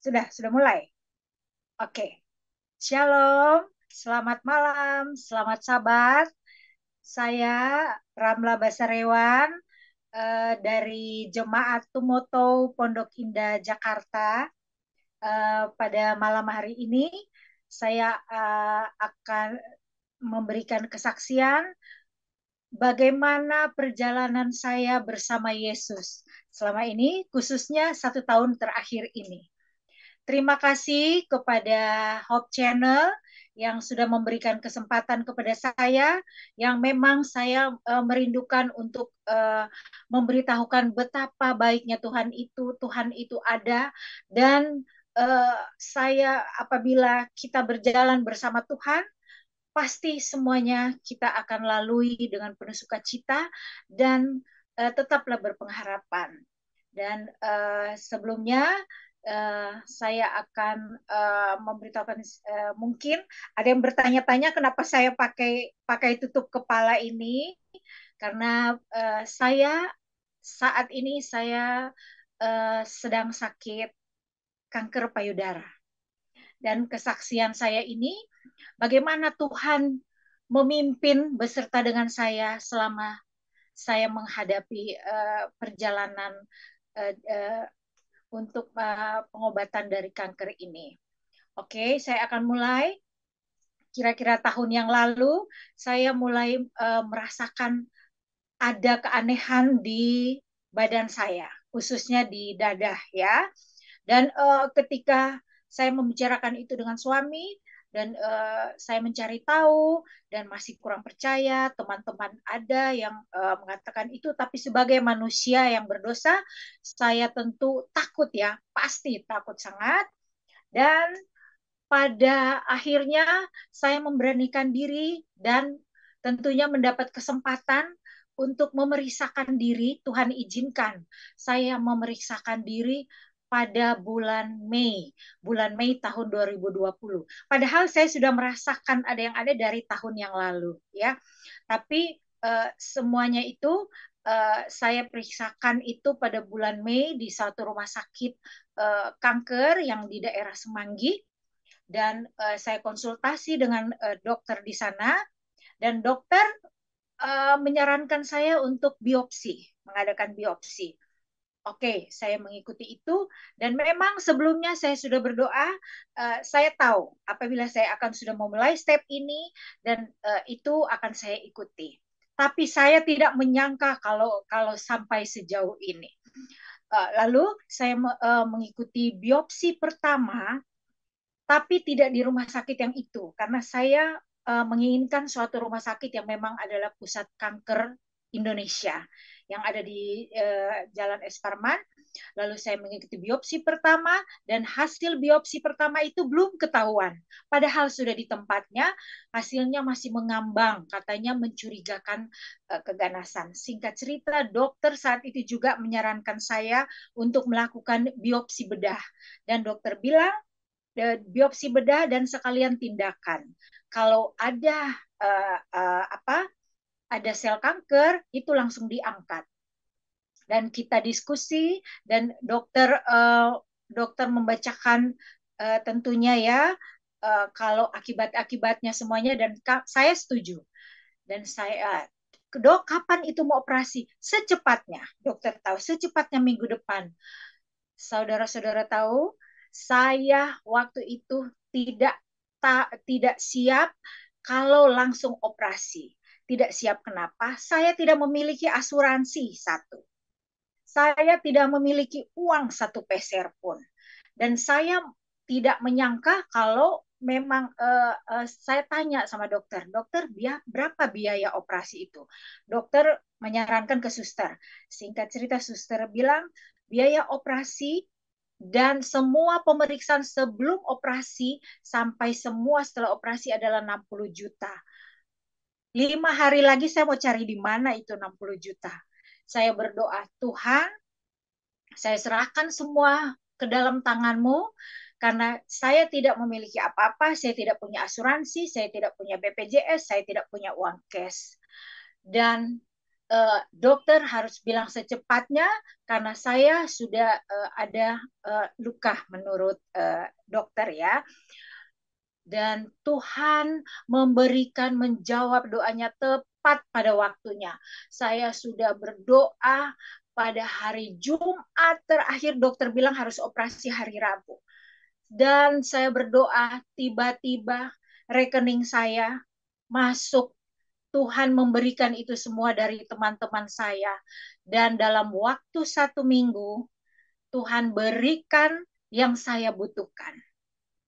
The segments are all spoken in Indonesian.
Sudah mulai. Oke. Shalom, selamat malam, selamat sabat. Saya Ramla Basarewan dari Jemaat Tumoto Pondok Indah Jakarta. Pada malam hari ini saya akan memberikan kesaksian bagaimana perjalanan saya bersama Yesus selama ini, khususnya 1 tahun terakhir ini. Terima kasih kepada Hope Channel yang sudah memberikan kesempatan kepada saya, yang memang saya merindukan untuk memberitahukan betapa baiknya Tuhan itu ada, dan saya apabila kita berjalan bersama Tuhan, pasti semuanya kita akan lalui dengan penuh sukacita dan tetaplah berpengharapan. Dan sebelumnya saya akan memberitahukan, mungkin ada yang bertanya-tanya kenapa saya pakai tutup kepala ini, karena saat ini saya sedang sakit kanker payudara. Dan kesaksian saya ini bagaimana Tuhan memimpin beserta dengan saya selama saya menghadapi perjalanan uh, uh, untuk pengobatan dari kanker ini. Oke, saya akan mulai. Kira-kira tahun yang lalu, saya mulai merasakan ada keanehan di badan saya, khususnya di dada ya. Dan ketika saya membicarakan itu dengan suami, dan saya mencari tahu dan masih kurang percaya, teman-teman ada yang mengatakan itu, tapi sebagai manusia yang berdosa, saya tentu takut ya, pasti takut sangat. Dan pada akhirnya saya memberanikan diri dan tentunya mendapat kesempatan untuk memeriksakan diri. Tuhan izinkan saya memeriksakan diri pada bulan Mei tahun 2020. Padahal saya sudah merasakan ada yang ada dari tahun yang lalu ya. Tapi semuanya itu saya periksakan itu pada bulan Mei di satu rumah sakit kanker yang di daerah Semanggi, dan saya konsultasi dengan dokter di sana, dan dokter menyarankan saya untuk mengadakan biopsi. Oke, saya mengikuti itu, dan memang sebelumnya saya sudah berdoa. Saya tahu apabila saya akan sudah memulai step ini, dan itu akan saya ikuti. Tapi saya tidak menyangka kalau sampai sejauh ini. Lalu saya mengikuti biopsi pertama, tapi tidak di rumah sakit yang itu, karena saya menginginkan suatu rumah sakit yang memang adalah pusat kanker Indonesia yang ada di Jalan Es Parman. Lalu saya mengikuti biopsi pertama, dan hasil biopsi pertama itu belum ketahuan. Padahal sudah di tempatnya, hasilnya masih mengambang, katanya mencurigakan keganasan. Singkat cerita, dokter saat itu juga menyarankan saya untuk melakukan biopsi bedah. Dan dokter bilang, biopsi bedah dan sekalian tindakan. Kalau ada ada sel kanker, itu langsung diangkat. Dan kita diskusi, dan dokter membacakan tentunya ya kalau akibat-akibatnya semuanya, dan saya setuju. Dan saya, dok, kapan itu mau operasi? Secepatnya, dokter tahu, secepatnya minggu depan. Saudara-saudara tahu, saya waktu itu tidak siap kalau langsung operasi. Tidak siap kenapa? Saya tidak memiliki asuransi satu. Saya tidak memiliki uang satu peser pun. Dan saya tidak menyangka kalau memang saya tanya sama dokter, dokter berapa biaya operasi itu? Dokter menyarankan ke suster. Singkat cerita, suster bilang biaya operasi dan semua pemeriksaan sebelum operasi sampai semua setelah operasi adalah 60 juta. 5 hari lagi saya mau cari di mana itu 60 juta. Saya berdoa, Tuhan, saya serahkan semua ke dalam tangan-Mu, karena saya tidak memiliki apa-apa, saya tidak punya asuransi, saya tidak punya BPJS, saya tidak punya uang cash. Dan dokter harus bilang secepatnya karena saya sudah ada luka menurut dokter ya. Dan Tuhan menjawab doanya tepat pada waktunya. Saya sudah berdoa pada hari Jumat terakhir, dokter bilang harus operasi hari Rabu. Dan saya berdoa, tiba-tiba rekening saya masuk. Tuhan memberikan itu semua dari teman-teman saya. Dan dalam waktu 1 minggu, Tuhan berikan yang saya butuhkan.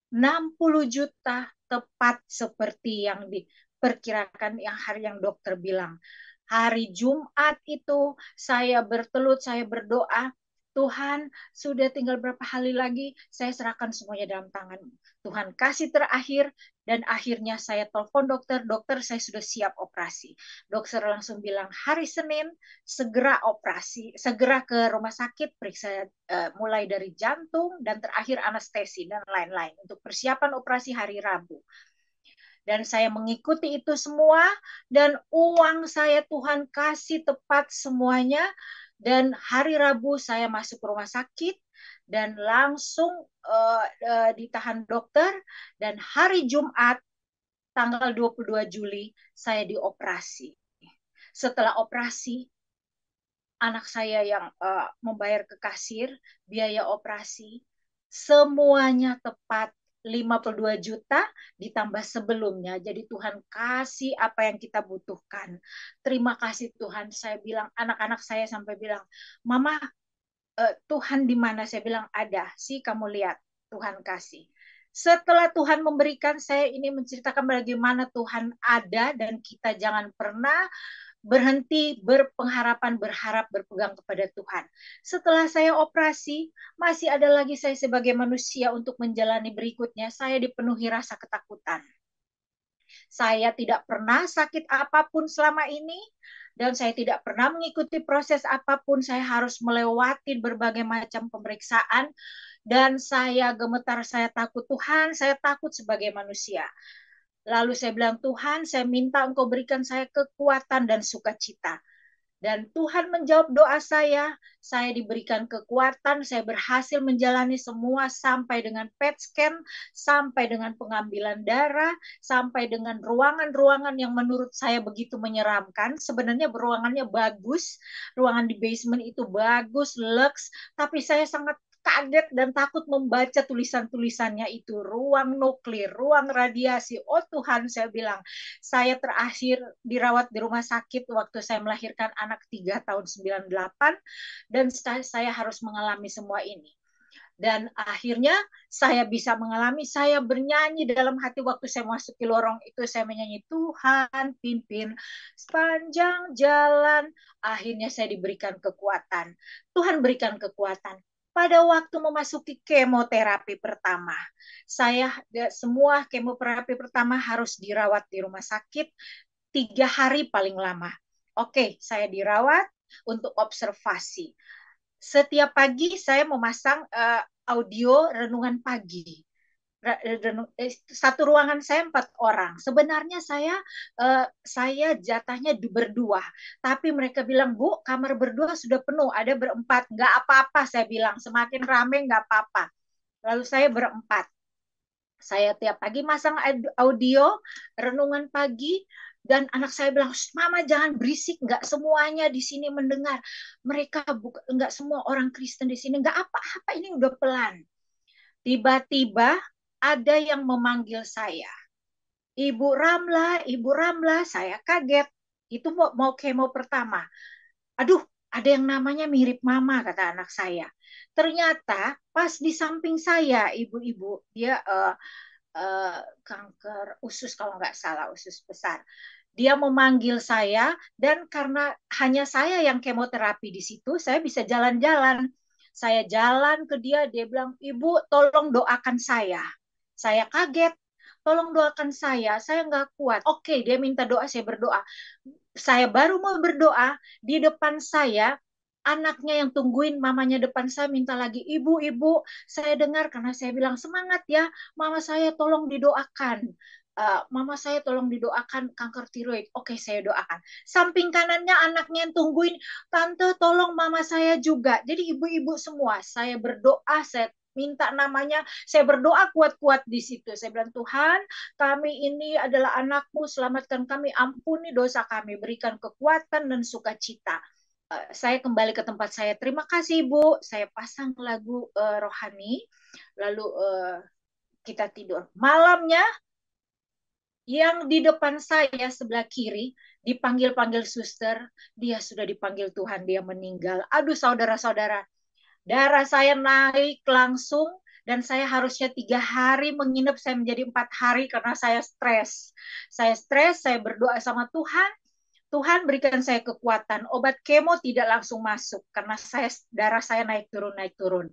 60 juta tepat seperti yang diperkirakan yang hari yang dokter bilang. Hari Jumat itu saya bertelut, saya berdoa, Tuhan sudah tinggal berapa hari lagi, saya serahkan semuanya dalam tangan-Mu. Tuhan kasih terakhir, dan akhirnya saya telepon dokter, dokter saya sudah siap operasi. Dokter langsung bilang hari Senin segera operasi, segera ke rumah sakit, periksa mulai dari jantung dan terakhir anestesi dan lain-lain untuk persiapan operasi hari Rabu. Dan saya mengikuti itu semua, dan uang saya Tuhan kasih tepat semuanya, dan hari Rabu saya masuk rumah sakit dan langsung ditahan dokter, dan hari Jumat tanggal 22 Juli saya dioperasi. Setelah operasi, anak saya yang membayar ke kasir biaya operasi, semuanya tepat 52 juta ditambah sebelumnya. Jadi Tuhan kasih apa yang kita butuhkan. Terima kasih Tuhan. Saya bilang, anak-anak saya sampai bilang, Mama, Tuhan di mana? Saya bilang, ada. Sih kamu lihat, Tuhan kasih. Setelah Tuhan memberikan, saya ini menceritakan bagaimana Tuhan ada, dan kita jangan pernah berhenti berpengharapan, berharap, berpegang kepada Tuhan. Setelah saya operasi, masih ada lagi saya sebagai manusia untuk menjalani berikutnya. Saya dipenuhi rasa ketakutan. Saya tidak pernah sakit apapun selama ini, dan saya tidak pernah mengikuti proses apapun. Saya harus melewati berbagai macam pemeriksaan, dan saya gemetar, saya takut. Tuhan, saya takut sebagai manusia. Lalu saya bilang, Tuhan, saya minta Engkau berikan saya kekuatan dan sukacita. Dan Tuhan menjawab doa saya diberikan kekuatan, saya berhasil menjalani semua sampai dengan PET scan, sampai dengan pengambilan darah, sampai dengan ruangan-ruangan yang menurut saya begitu menyeramkan. Sebenarnya ruangannya bagus, ruangan di basement itu bagus, lux, tapi saya sangat kaget dan takut membaca tulisan-tulisannya itu. Ruang nuklir, ruang radiasi. Oh Tuhan, saya bilang, saya terakhir dirawat di rumah sakit waktu saya melahirkan anak 3 tahun 98, dan saya harus mengalami semua ini. Dan akhirnya saya bisa mengalami, saya bernyanyi dalam hati waktu saya masuk ke lorong itu, saya menyanyi, Tuhan pimpin sepanjang jalan. Akhirnya saya diberikan kekuatan. Tuhan berikan kekuatan. Pada waktu memasuki kemoterapi pertama, saya semua kemoterapi pertama harus dirawat di rumah sakit 3 hari paling lama. Oke, saya dirawat untuk observasi. Setiap pagi saya memasang audio renungan pagi. Satu ruangan saya 4 orang. Sebenarnya saya jatahnya berdua, tapi mereka bilang, Bu, kamar berdua sudah penuh, ada berempat. Nggak apa-apa, saya bilang, semakin rame nggak apa-apa. Lalu saya berempat. Saya tiap pagi masang audio renungan pagi, dan anak saya bilang, Mama jangan berisik, nggak semuanya di sini mendengar. Mereka nggak semua orang Kristen di sini, nggak apa-apa, ini udah pelan. Tiba-tiba ada yang memanggil saya, Ibu Ramla, Ibu Ramla. Saya kaget. Itu mau kemo pertama. Aduh, ada yang namanya mirip Mama, kata anak saya. Ternyata pas di samping saya, ibu-ibu, dia kanker usus kalau nggak salah, usus besar. Dia memanggil saya, dan karena hanya saya yang kemoterapi di situ, saya bisa jalan-jalan. Saya jalan ke dia, dia bilang, Ibu tolong doakan saya. Saya kaget, tolong doakan saya nggak kuat. Oke, dia minta doa, saya berdoa. Saya baru mau berdoa, di depan saya anaknya yang tungguin mamanya depan saya minta lagi, ibu, saya dengar, karena saya bilang semangat ya, mama saya tolong didoakan. Mama saya tolong didoakan kanker tiroid. Oke, saya doakan. Samping kanannya anaknya yang tungguin, tante tolong mama saya juga. Jadi ibu-ibu semua, saya berdoa, saya minta namanya, saya berdoa kuat-kuat di situ. Saya bilang, Tuhan, kami ini adalah anakmu, selamatkan kami, ampuni dosa kami, berikan kekuatan dan sukacita. Saya kembali ke tempat saya. Terima kasih Ibu. Saya pasang lagu rohani, lalu kita tidur. Malamnya yang di depan saya sebelah kiri dipanggil-panggil suster, dia sudah dipanggil Tuhan, dia meninggal. Aduh saudara-saudara, darah saya naik langsung dan saya harusnya 3 hari menginap, saya menjadi 4 hari karena saya stres. Saya stres, saya berdoa sama Tuhan. Tuhan berikan saya kekuatan. Obat kemo tidak langsung masuk karena darah saya naik turun.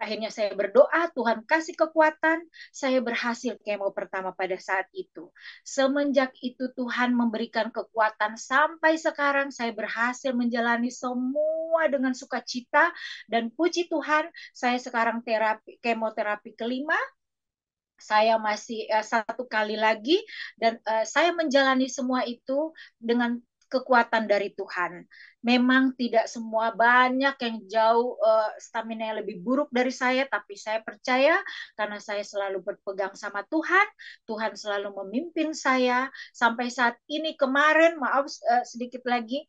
Akhirnya saya berdoa, Tuhan kasih kekuatan, saya berhasil kemo pertama pada saat itu. Semenjak itu Tuhan memberikan kekuatan sampai sekarang saya berhasil menjalani semua dengan sukacita dan puji Tuhan, saya sekarang kemoterapi kelima, saya masih 1 kali lagi dan saya menjalani semua itu dengan kekuatan dari Tuhan. Memang tidak semua, banyak yang jauh stamina yang lebih buruk dari saya, tapi saya percaya karena saya selalu berpegang sama Tuhan, Tuhan selalu memimpin saya sampai saat ini. Kemarin, maaf sedikit lagi,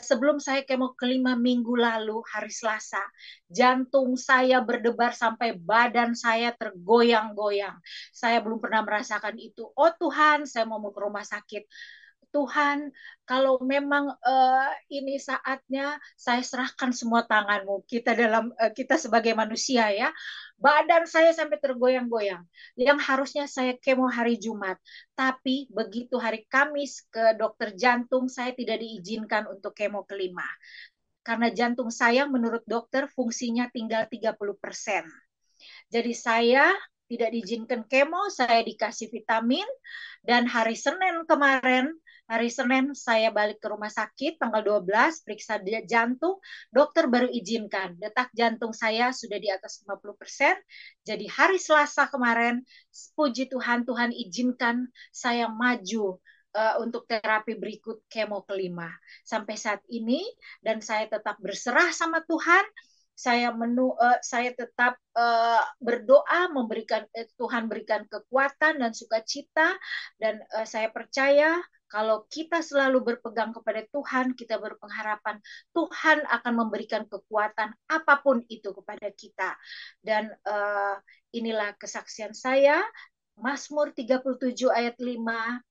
sebelum saya kemo kelima minggu lalu hari Selasa, jantung saya berdebar sampai badan saya tergoyang-goyang. Saya belum pernah merasakan itu. Oh Tuhan, saya mau ke rumah sakit. Tuhan, kalau memang ini saatnya, saya serahkan semua tanganmu. Kita sebagai manusia ya, badan saya sampai tergoyang-goyang. Yang harusnya saya kemo hari Jumat, tapi begitu hari Kamis ke dokter jantung, saya tidak diizinkan untuk kemo kelima. Karena jantung saya menurut dokter fungsinya tinggal 30%. Jadi saya tidak diizinkan kemo, saya dikasih vitamin, dan hari Senin saya balik ke rumah sakit tanggal 12, periksa jantung, dokter baru izinkan. Detak jantung saya sudah di atas 50%. Jadi hari Selasa kemarin, puji Tuhan, Tuhan izinkan saya maju untuk terapi berikut kemo kelima. Sampai saat ini, dan saya tetap berserah sama Tuhan, saya tetap berdoa, Tuhan berikan kekuatan dan sukacita, dan saya percaya kalau kita selalu berpegang kepada Tuhan, kita berpengharapan Tuhan akan memberikan kekuatan apapun itu kepada kita. Dan inilah kesaksian saya, Mazmur 37 ayat 5,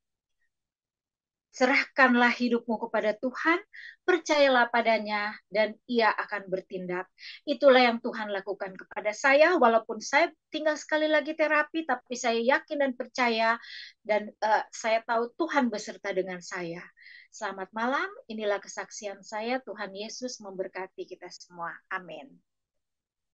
serahkanlah hidupmu kepada Tuhan, percayalah padanya, dan ia akan bertindak. Itulah yang Tuhan lakukan kepada saya, walaupun saya tinggal sekali lagi terapi, tapi saya yakin dan percaya, dan saya tahu Tuhan beserta dengan saya. Selamat malam, inilah kesaksian saya, Tuhan Yesus memberkati kita semua. Amin.